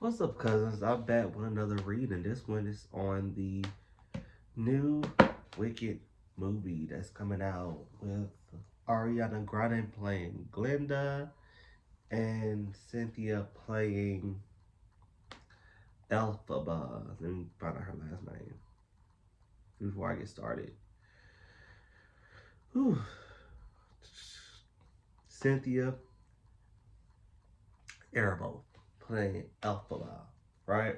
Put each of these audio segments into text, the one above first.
What's up, cousins? I'm back with another read, and this one is on the new Wicked movie that's coming out with Ariana Grande playing Glinda and Cynthia playing Elphaba. Let me find out her last name before I get started. Whew. Cynthia Erivo playing Elphaba, right?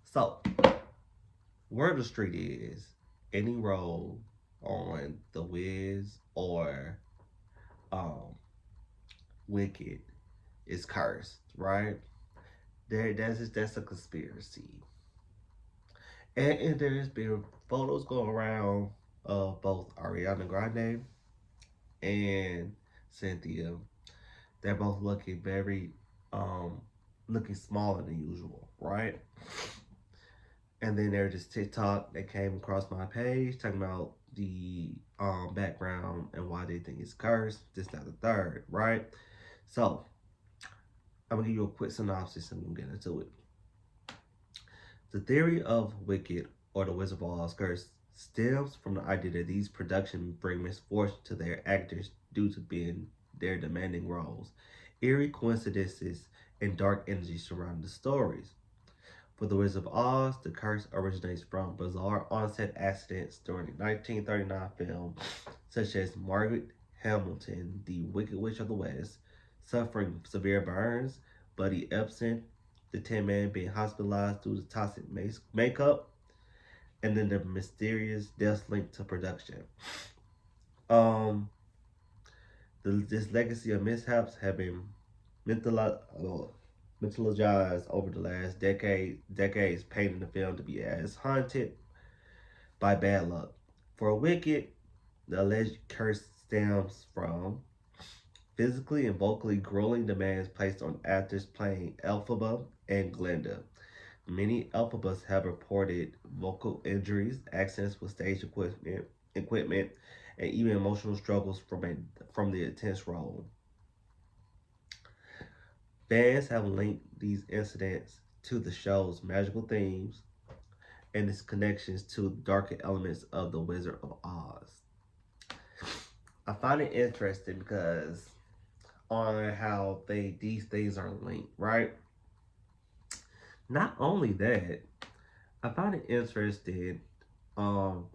So, word the street is any role on The Wiz or um Wicked is cursed, right? That's a conspiracy, and there's been photos going around of both Ariana Grande and Cynthia. They're both looking very um looking smaller than usual, right? And then there's this TikTok that came across my page talking about the background and why they think it's cursed. This, that, the third, right? So I'm gonna give you a quick synopsis and we'll get into it. The theory of Wicked or the Wizard of Oz curse stems from the idea that these productions bring misfortune to their actors due to being their demanding roles, eerie coincidences, and dark energy surrounding the stories. For the Wizard of Oz, the curse originates from bizarre onset accidents during the 1939 film, such as Margaret Hamilton, the Wicked Witch of the West, suffering severe burns, Buddy Epson, the Tin Man being hospitalized due to toxic makeup, and then the mysterious deaths linked to production. Um, this legacy of mishaps have been mythologized over the last decades, painting the film to be as haunted by bad luck. For Wicked, the alleged curse stems from physically and vocally grueling demands placed on actors playing Elphaba and Glinda. Many Elphabas have reported vocal injuries, accidents with stage equipment, and even emotional struggles from the intense role. Fans have linked these incidents to the show's magical themes and its connections to darker elements of The Wizard of Oz. I find it interesting because on how these things are linked, right? Not only that, I find it interesting um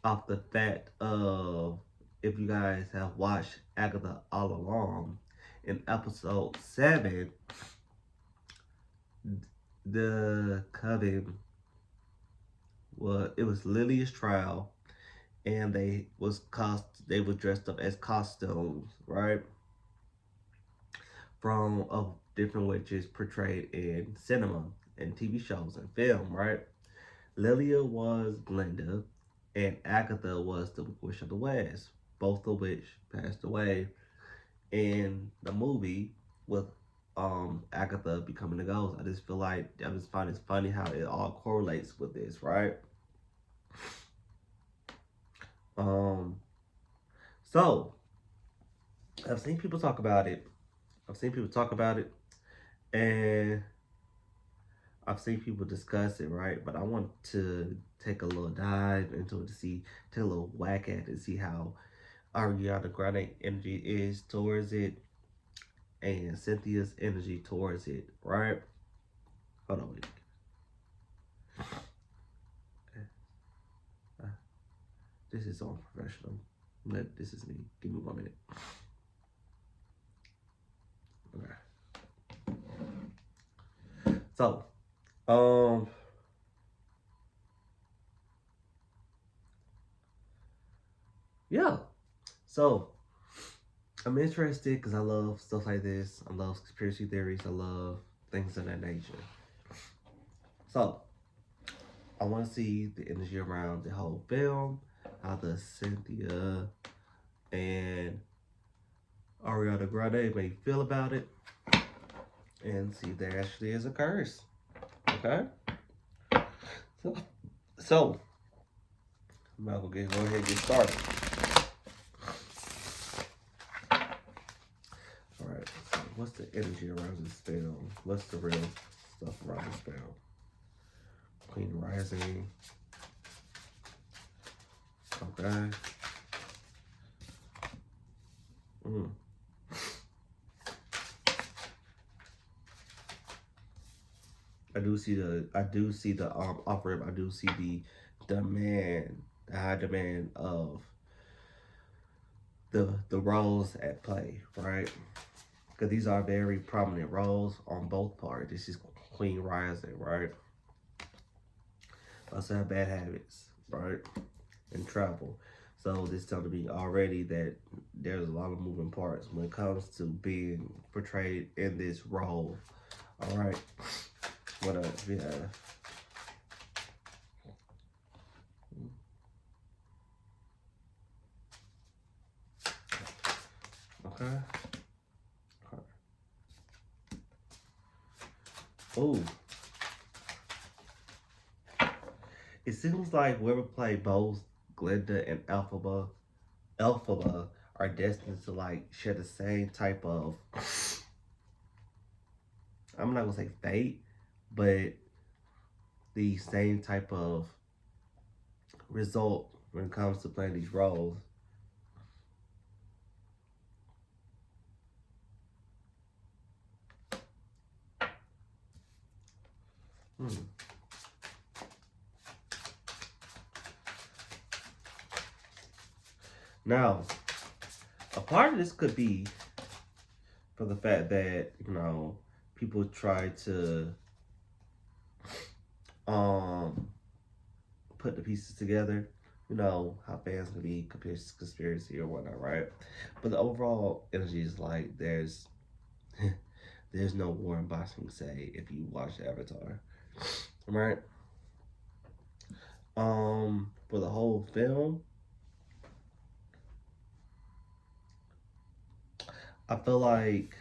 off the fact of if you guys have watched Agatha All Along in episode 7, the coven was Lily's trial, and they were dressed up as costumes, right? From of different witches portrayed in cinema and TV shows and film, right? Lilia was Glinda, and Agatha was the Witch of the West, both of which passed away in the movie with Agatha becoming the ghost. I just find it funny how it all correlates with this, right? Um, so I've seen people talk about it. And I've seen people discuss it, right? But I want to take a little dive into it take a little whack at it, and see how Ariana Grande energy is towards it and Cynthia's energy towards it, right? Hold on, wait. This is unprofessional. This is me. Give me 1 minute. Okay. So, yeah. So, I'm interested because I love stuff like this. I love conspiracy theories. I love things of that nature. So, I want to see the energy around the whole film, how the Cynthia and Ariana Grande may feel about it, and see if there actually is a curse. Okay? So I'm not gonna go ahead and get started. Alright, so what's the energy around this film? What's the real stuff around the spell. Queen Rising. Okay. I do see the offer. I do see the demand, the high demand of the roles at play, right? Because these are very prominent roles on both parts. This is Queen Rising, right? Also have bad habits, right? And travel. So this telling me already that there's a lot of moving parts when it comes to being portrayed in this role. All right. What else we have? Okay. Oh, it seems like whoever played both Glenda and Alphaba are destined to like share the same type of, I'm not gonna say fate, but the same type of result when it comes to playing these roles. Hmm. Now, a part of this could be for the fact that, people try to um put the pieces together. You know how fans can be conspiracy or whatnot, right? But the overall energy is like there's no Warren Bossing say if you watch Avatar, right? For the whole film, I feel like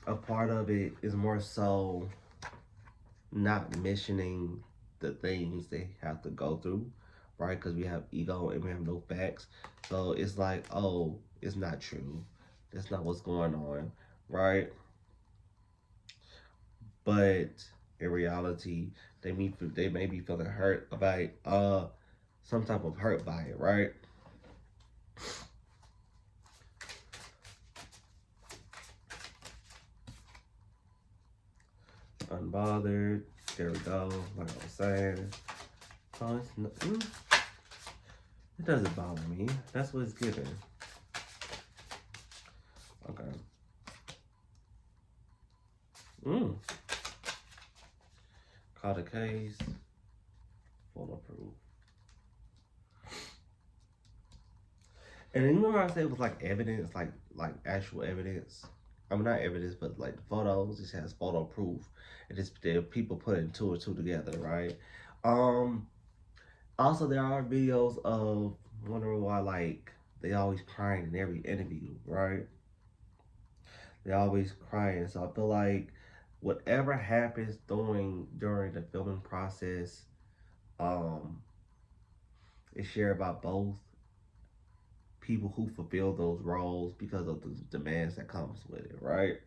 a part of it is more so not mentioning the things they have to go through, right? Because we have ego and we have no facts. So it's like, oh, it's not true. That's not what's going on, right? But in reality, they may be feeling hurt about some type of hurt by it, right? Unbothered. There we go. Like I was saying. Oh, it doesn't bother me. That's what it's given. Okay. Caught a case. Full proof. And you remember I said it was like evidence, like actual evidence. I mean not evidence, but like the photos. This has photo proof, and it's there people putting two or two together, right? Um. Also, there are videos of wondering why like they always crying in every interview, right? They're always crying. So I feel like whatever happens during the filming process, um, is shared by both people who fulfill those roles because of the demands that comes with it, right?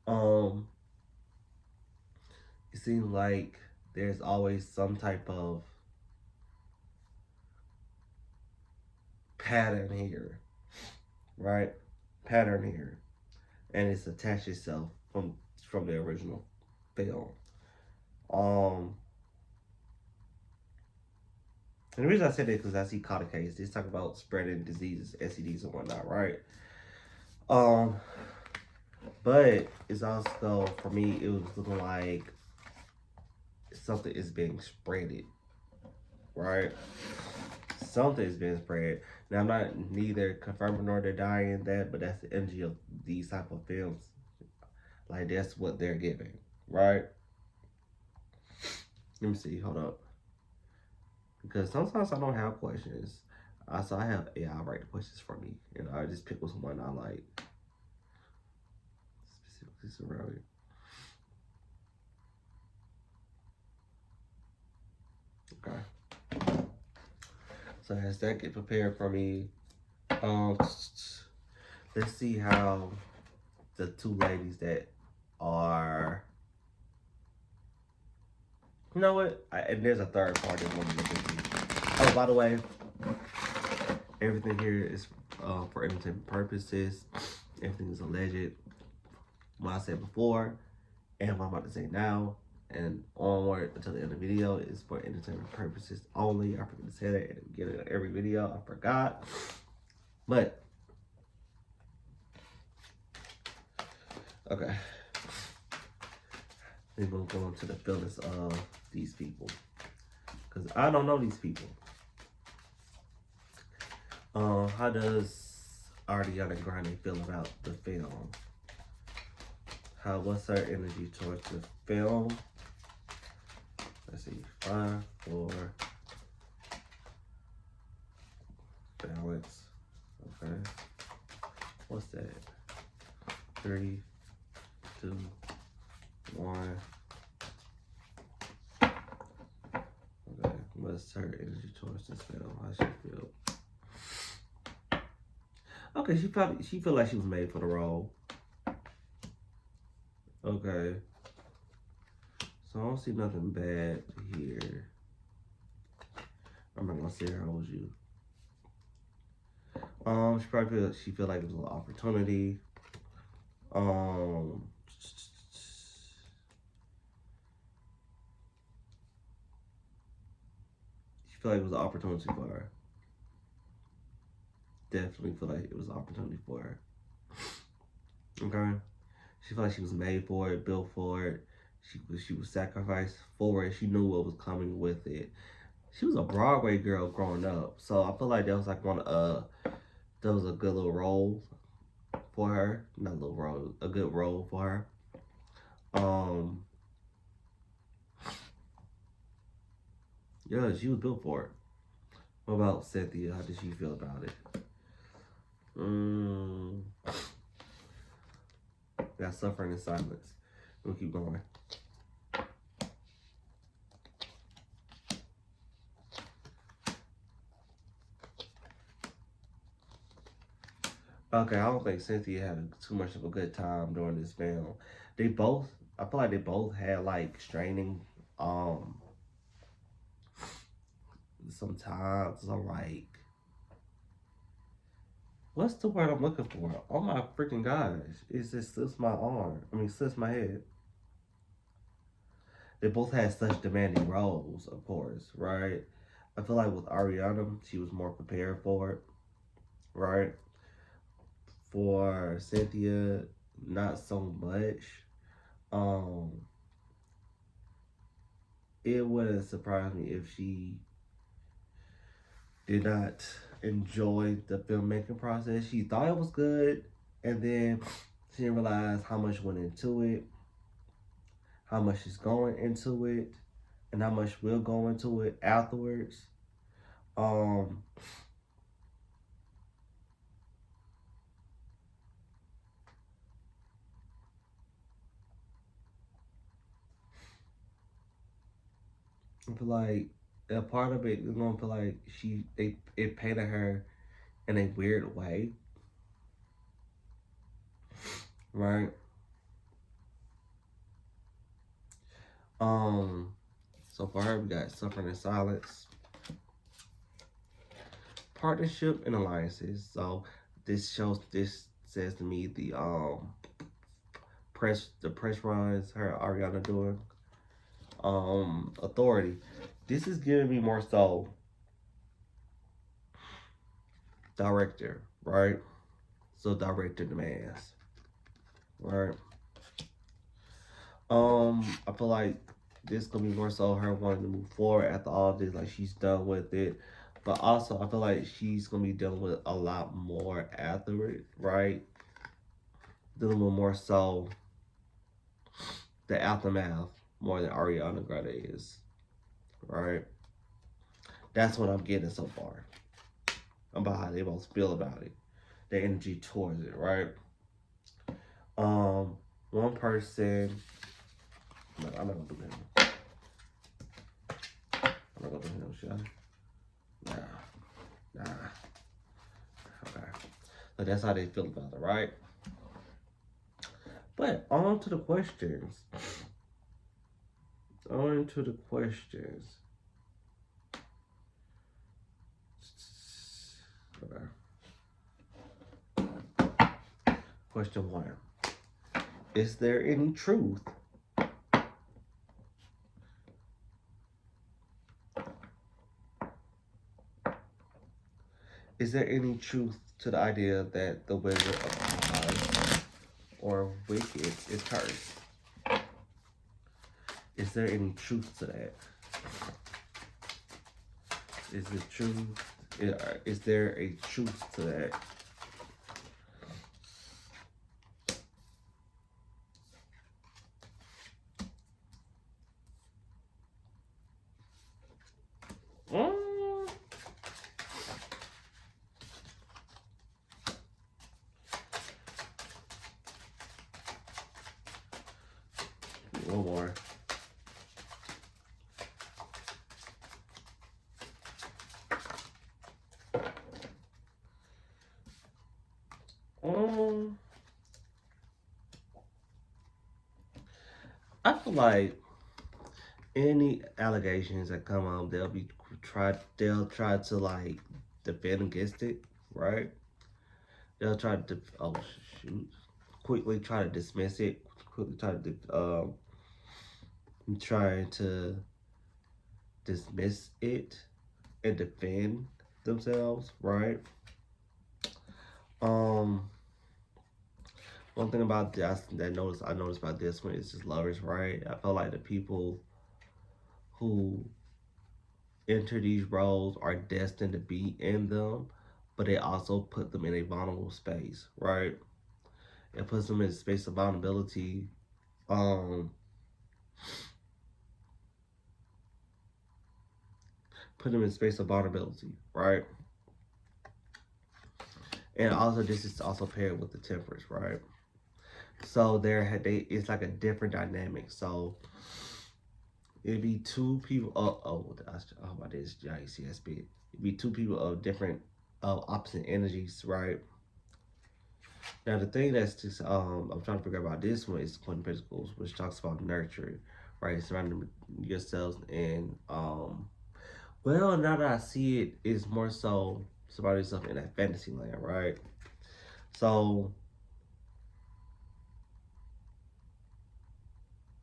Um, it seems like there's always some type of pattern here, right? Pattern here, and it's attached itself from the original film. Um, and the reason I said that because I see caught a case. They talk about spreading diseases, STDs and whatnot, right? Um, but it's also for me, it was looking like something is being spreaded, right? Something is being spread. Now I'm not neither confirming nor denying that, but that's the energy of these type of films. Like that's what they're giving, right? Let me see. Hold up, because sometimes I don't have questions. So I have AI write the questions for me, and I just pick with someone I like specifically surrounding. Okay. So as that get prepared for me, um, let's see how the two ladies that are, you know what? And there's a third party I want to look into. Oh, by the way, everything here is for entertainment purposes. Everything is alleged. What I said before and what I'm about to say now and onward until the end of the video is for entertainment purposes only. I forget to say that at the beginning of every video. I forgot. But, okay. We're going to go into the feelings of these people. Because I don't know these people. How does Ariana Grande feel about the film? What's her energy towards the film? Let's see, 5, 4, balance. Okay. What's that? 3, 2, 1. Okay. What's her energy towards this film? How she feel? Okay, she feel like she was made for the role. Okay. So I don't see nothing bad here. I'm not gonna say her owes you. She feel like it was an opportunity. She feel like it was an opportunity for her. Definitely feel like it was an opportunity for her. Okay. She felt like she was made for it, built for it. She was sacrificed for it. She knew what was coming with it. She was a Broadway girl growing up, so I feel like that was like that was a good little role for her. Not a little role, a good role for her. Yeah, she was built for it. What about Cynthia? How did she feel about it? Got suffering in silence. We'll keep going. Okay, I don't think Cynthia had too much of a good time during this film. I feel like they both had like straining, sometimes I'm like, what's the word I'm looking for? Oh my freaking gosh. It just slips my arm. Slips my head. They both had such demanding roles, of course, right? I feel like with Ariana, she was more prepared for it, right? For Cynthia, not so much. It wouldn't surprise me if she did not enjoy the filmmaking process. She thought it was good, and then she didn't realize how much went into it, how much is going into it, and how much will go into it afterwards. I feel like a part of it is gonna feel like it painted her in a weird way, right? So for her, we got suffering in silence, partnership and alliances. So this says to me the press runs her Ariana doing. Authority. This is giving me more so director, right? So director demands, right? I feel like this gonna be more so her wanting to move forward after all of this, like she's done with it. But also I feel like she's gonna be dealing with a lot more after it, right? Dealing with more so the aftermath more than Ariana Grande is, right? That's what I'm getting so far about how they both feel about it, their energy towards it, right? One person, I'm not gonna do him. I'm not gonna do him, should I? Nah. Okay. So that's how they feel about it, right? But on to the questions. On to the questions. Question one. Is there any truth? Is there any truth to the idea that the Wizard of Oz or Wicked is cursed? Is there any truth to that? Is it true? Is there a truth to that? Mm. One more. I feel like any allegations that come up, they'll try to like defend against it, right? They'll try to oh shoot, quickly try to dismiss it, quickly try to dismiss it and defend themselves, right? Um, one thing about this I noticed about this one is just lovers, right? I feel like the people who enter these roles are destined to be in them, but it also put them in a vulnerable space, right? It puts them in a space of vulnerability. Um, put them in a space of vulnerability, right? And also, this is also paired with the Temperance, right? So it's like a different dynamic. So it'd be two people. Oh my this JCSB. It'd be two people of different, opposite energies, right? Now the thing that's just I'm trying to figure out about this one is Quentin Pentacles, which talks about nurturing, right? Surrounding yourselves and well, now that I see it, it's more so surrounding yourself in that fantasy land, right? So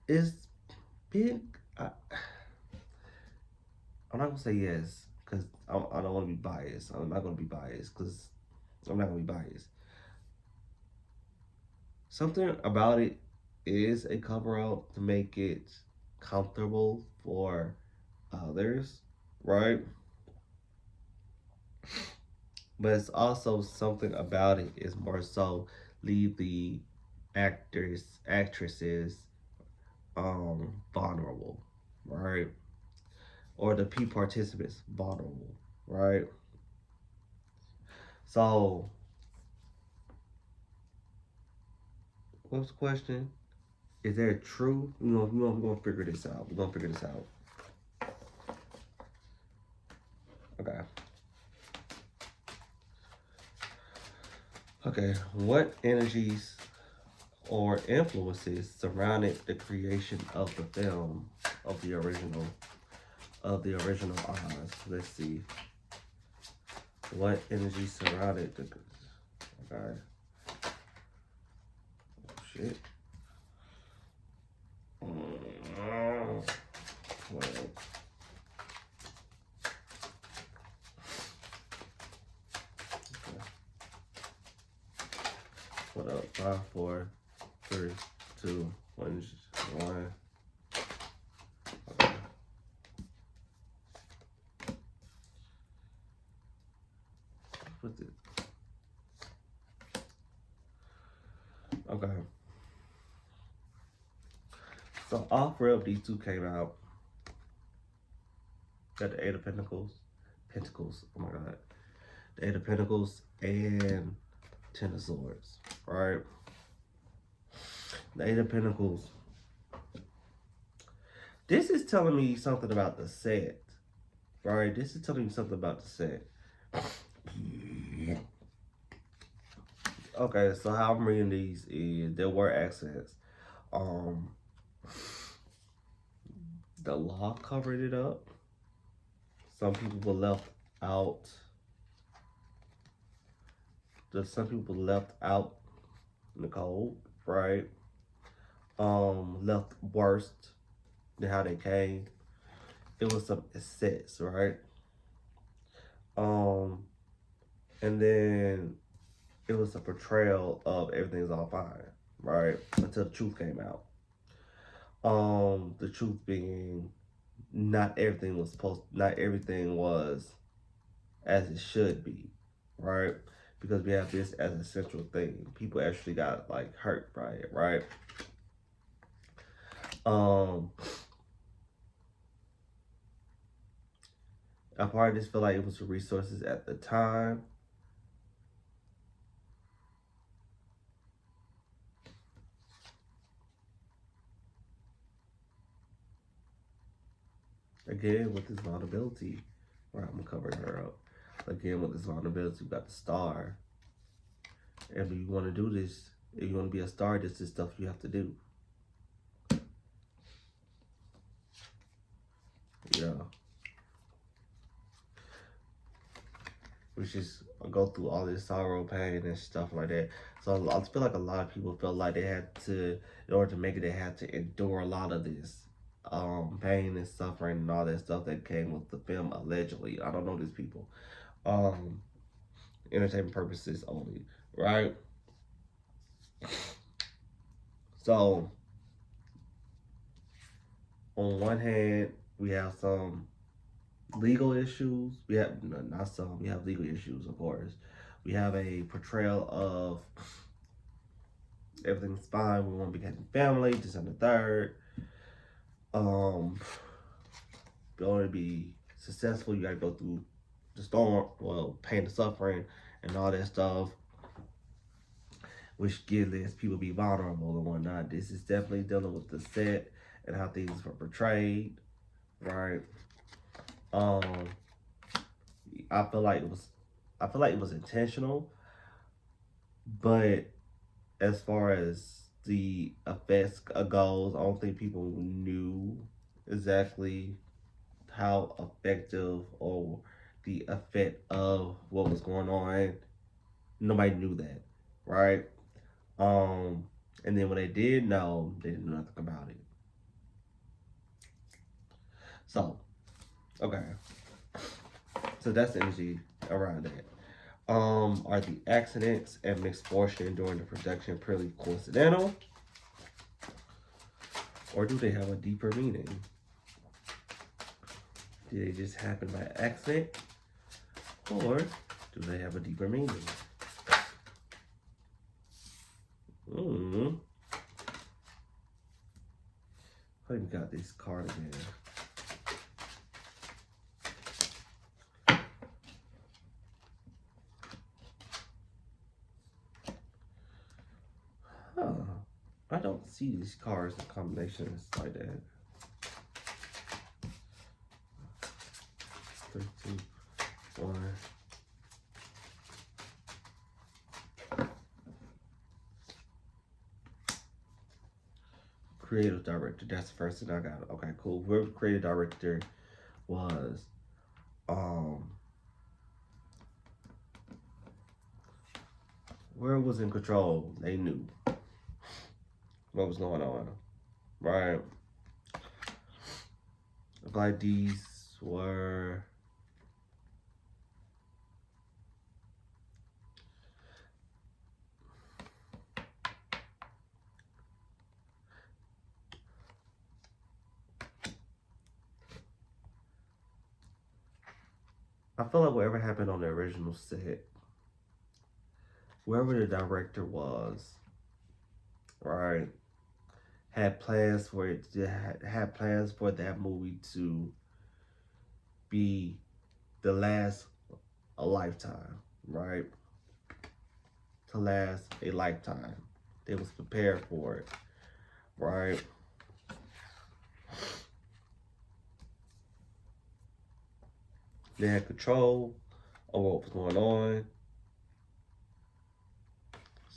it's big. I'm not gonna say yes because I don't want to be biased. I'm not gonna be biased because I'm not gonna be biased. Something about it is a cover up to make it comfortable for others, right? But it's also something about it is more so leave the actresses vulnerable, right? Or the P participants vulnerable, right? So what's the question? Is there a true? We're gonna figure this out. We're gonna figure this out. Okay. Okay. What energies or influences surrounded the creation of the film of the original Oz? Let's see. What energy surrounded the? Okay. Oh, shit. What else? Okay. What up? 5, 4, 3, 2, 1, 1. Okay. What's it? Okay. So all three of these two came out. Got the Eight of Pentacles. Oh my God, the Eight of Pentacles and Ten of Swords. Right. The Eight of Pentacles. This is telling me something about the set. Right. This is telling me something about the set. Okay, so how I'm reading these is there were accidents. Um, the law covered it up. Some people were left out. Some people left out in the cold, right? Left worse than how they came. It was some assets, right? Um, and then it was a portrayal of everything's all fine, right? Until the truth came out. The truth being not everything was as it should be, right? Because we have this as a central thing. People actually got like hurt by it, right? Um, a part of this feel like it was the resources at the time. Again, with this vulnerability, right? I'm gonna cover her up. Again, with this vulnerability, we got the star. And if you want to do this, if you want to be a star, this is stuff you have to do. Yeah. Which is go through all this sorrow, pain, and stuff like that. So I feel like a lot of people felt like they had to, in order to make it, they had to endure a lot of this pain and suffering and all that stuff that came with the film. Allegedly, I don't know these people. Um, Entertainment purposes only, right? So on one hand, we have some legal issues. We have no, not some. We have legal issues, of course. We have a portrayal of everything's fine. We want to be having family, this and the third. Um, in order to be successful, you got to go through the storm, well, pain and suffering, and all that stuff, which lets people be vulnerable and whatnot. This is definitely dealing with the set and how things were portrayed, right? Um, I feel like it was, I feel like it was intentional, but as far as the effects goes, I don't think people knew exactly how effective or the effect of what was going on. Nobody knew that, right? Um, and then when they did know, they didn't know nothing about it. So, okay, so that's the energy around that. Are the accidents and misfortune during the production purely coincidental, or do they have a deeper meaning? Did they just happen by accident, or do they have a deeper meaning? Hmm. I even got this card again. Huh. I don't see these cards in combinations like that. 3, 2, 1. Creative director. That's the first thing I got. Okay, cool. Whoever the creative director was, whoever was in control, they knew what was going on, right? Like these were. I feel like whatever happened on the original set, whoever the director was, right, had plans for it. Had plans for that movie to be the last a lifetime, right? To last a lifetime. They was prepared for it, right? They had control of what was going on.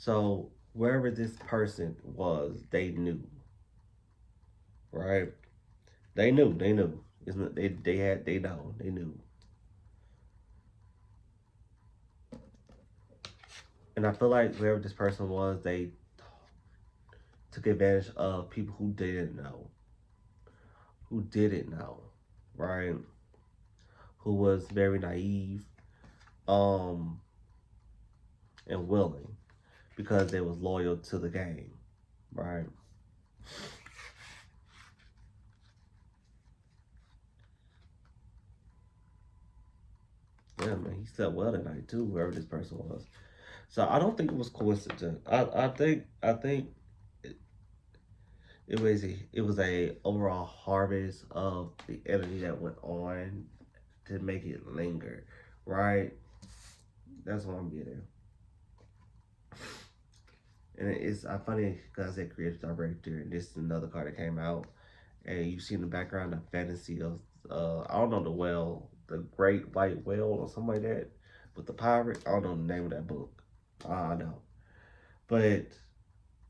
So wherever this person was, they knew, right? They knew. They knew. They had. They know. They knew. And I feel like wherever this person was, they took advantage of people who didn't know, right? Who was very naive, um, and willing because they was loyal to the game, right? Yeah, man, he slept well that night too, whoever this person was. So I don't think it was coincidence. I think it, it was a overall harvest of the energy that went on to make it linger, right? That's what I'm getting. And it's funny because I said creative director, and this is another card that came out, and you see in the background the fantasy of I don't know the Great White Whale or something like that, but the pirate. I don't know the name of that book. I know, but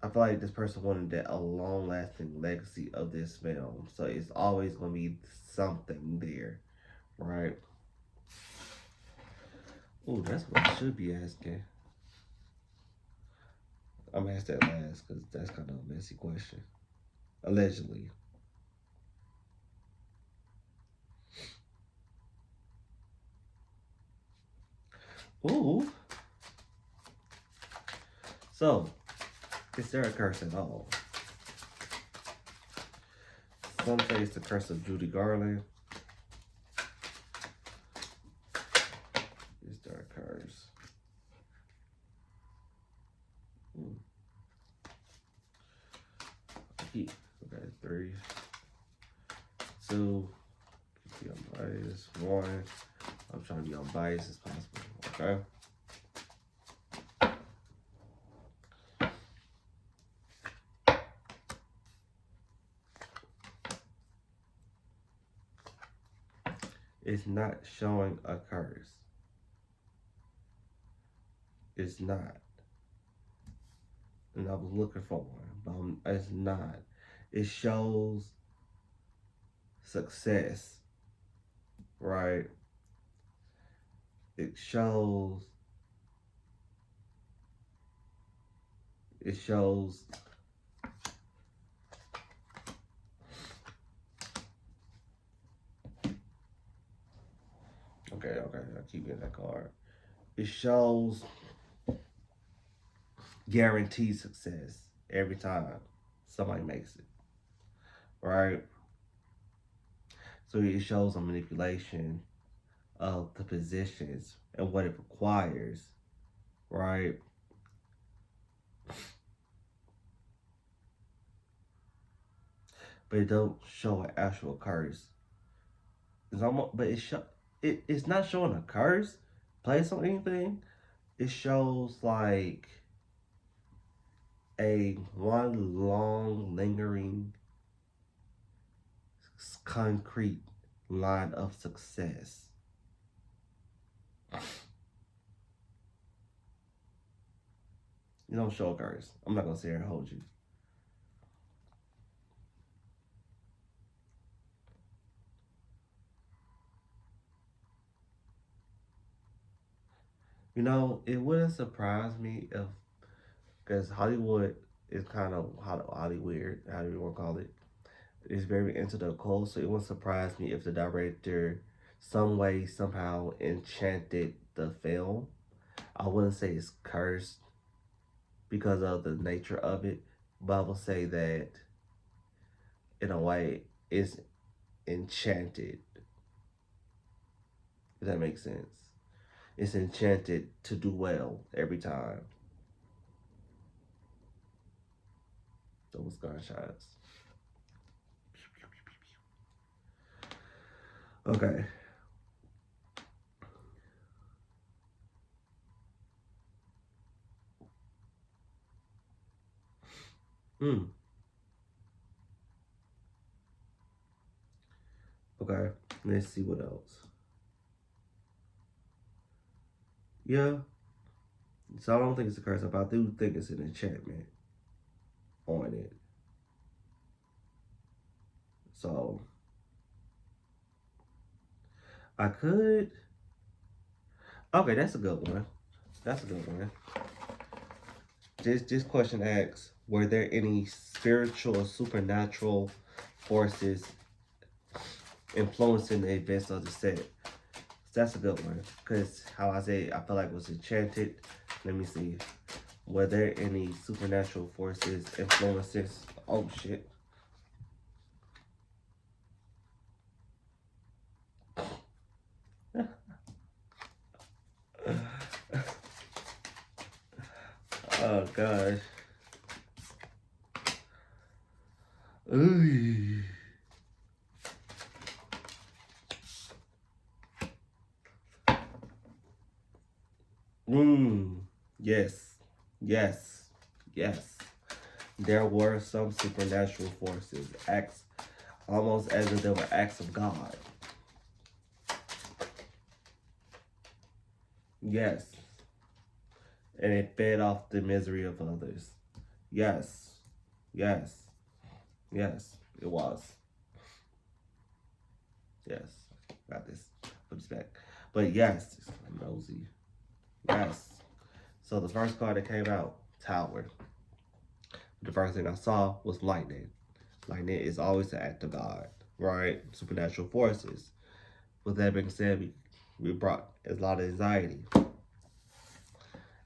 I feel like this person wanted that a long lasting legacy of this film, so it's always gonna be something there, right? Oh, that's what I should be asking. I'm gonna ask that last because that's kind of a messy question. Allegedly. Ooh. So, is there a curse at all? Some say it's the curse of Judy Garland. Is there a curse? Hmm. Okay, three, two, be unbiased, one. I'm trying to be unbiased as possible. Okay. It's not showing a curse. It's not. And I was looking for one, but it's not. It shows success, right? It shows. It shows. Okay. I keep getting that card. It shows guaranteed success every time somebody makes it, right? So it shows a manipulation of the positions and what it requires, right? But it don't show an actual curse. It's almost, but it's not showing a curse, place on anything. It shows like a one long lingering concrete line of success. You don't show a curse. I'm not gonna sit here and hold you. You know, it wouldn't surprise me if, because Hollywood is kind of Hollywood, how do you want to call it, is very into the occult. So it wouldn't surprise me if the director, some way, somehow enchanted the film. I wouldn't say it's cursed because of the nature of it, but I will say that in a way it's enchanted. If that makes sense. It's enchanted to do well every time. Those gunshots. Okay. Hmm. Okay. Let's see what else. Yeah. So I don't think it's a curse, but I do think it's an enchantment on it. So I could. Okay, that's a good one. That's a good one. This question asks: were there any spiritual or supernatural forces influencing the events of the set? That's a good one because how I say I feel like it was enchanted. Let me see. Were there any supernatural forces influences? Oh shit. Oh gosh. Ooh. Mm. Yes. Yes. Yes. There were some supernatural forces, acts almost as if they were acts of God. Yes. And it fed off the misery of others. Yes. Yes. Yes. It was. Yes. Got this. Put this back. But yes, I'm nosy. Yes. So the first card that came out, Tower. The first thing I saw was lightning. Lightning is always an act of God, right? Supernatural forces. With that being said, we brought a lot of anxiety.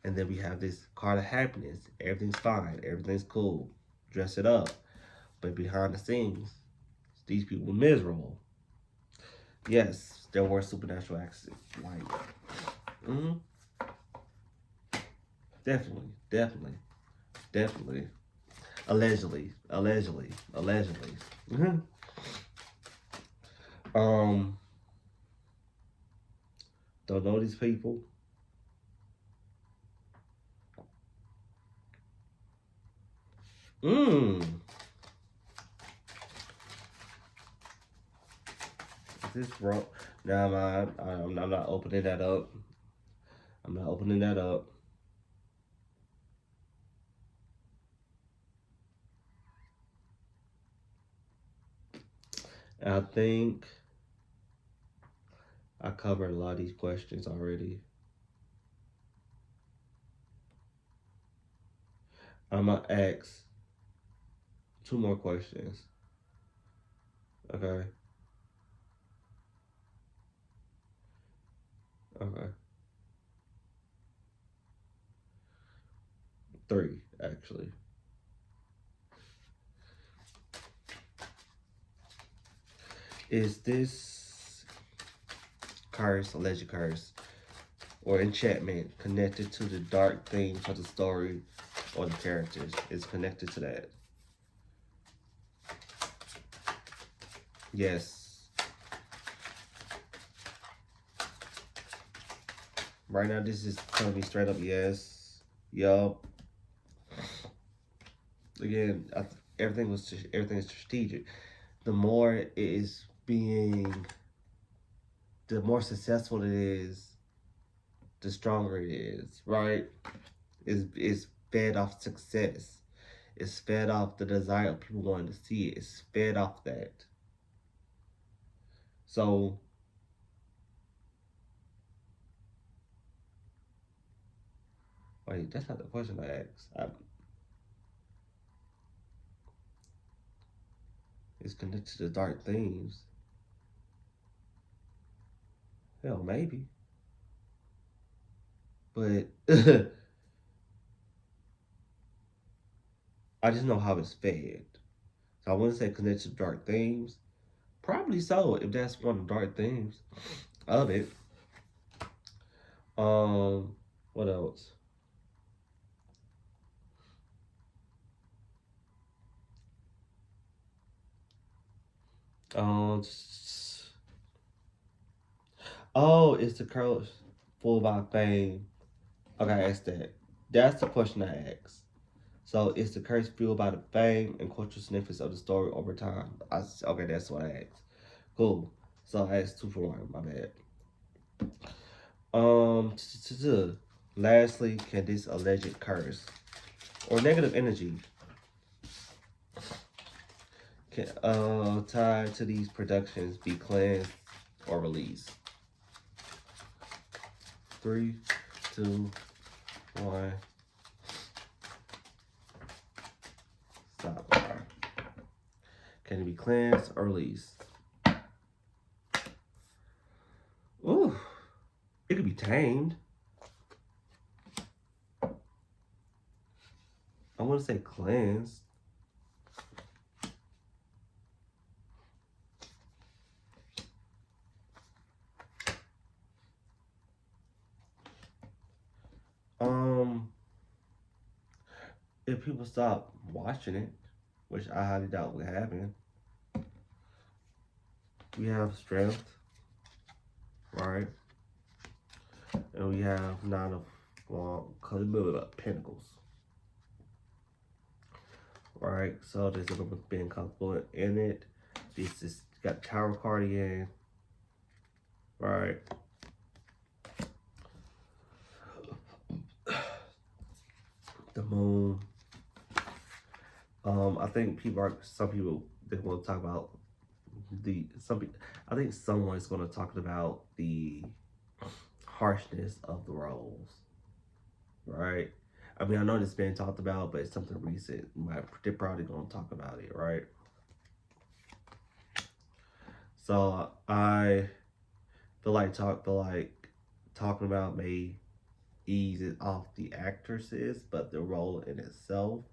And then we have this card of happiness. Everything's fine. Everything's cool. Dress it up. But behind the scenes, these people were miserable. Yes, there were supernatural accidents. Like, mm-hmm, definitely, definitely, definitely. Allegedly, allegedly, allegedly. Mm-hmm. Um, don't know these people. Mmm. Is this wrong? Nah, man, I'm not opening that up. I'm not opening that up. I think I covered a lot of these questions already. I'm gonna ask two more questions. Okay. Okay. Three, actually. Is this curse, alleged curse, or enchantment connected to the dark themes of the story or the characters? Is connected to that? Yes. Right now, this is telling me straight up yes. Yup. Again, everything is strategic. The more it is being, the more successful it is, the stronger it is. Right? Is fed off success. It's fed off the desire of people wanting to see it. It's fed off that. So, wait, that's not the question I asked. It's connected to the dark themes. Hell, maybe. But I just know how it's fed. So I wouldn't say connected to dark themes. Probably so, if that's one of the dark themes of it. What else? Um, oh, it's the curse full by fame. Okay, I asked that. That's the question I asked. So it's the curse fueled by the fame and cultural significance of the story over time. Okay, that's what I asked. Cool. So I asked two for one. My bad. Um, Lastly, can this alleged curse or negative energy tied to these productions be cleansed or released? 3, 2, 1. Stop. Can it be cleansed or released? Ooh, it could be tamed. I want to say cleansed. If people stop watching it, which I highly doubt will happen, we have strength, right? And we have nine of pentacles, right? So there's a little bit being comfortable in it. This is got Tower card again, right? The moon. I think some people they want to talk about I think someone's going to talk about the harshness of the roles, right? I mean, I know this been talked about, but it's something recent. They're probably going to talk about it, right? So I feel like talking about may ease it off the actresses, but the role in itself,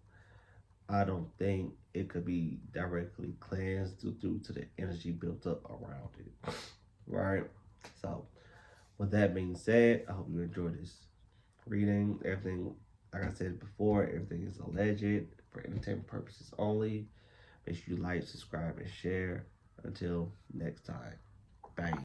I don't think it could be directly cleansed due to the energy built up around it, right? So, with that being said, I hope you enjoyed this reading. Everything, like I said before, everything is alleged for entertainment purposes only. Make sure you like, subscribe, and share. Until next time, bye.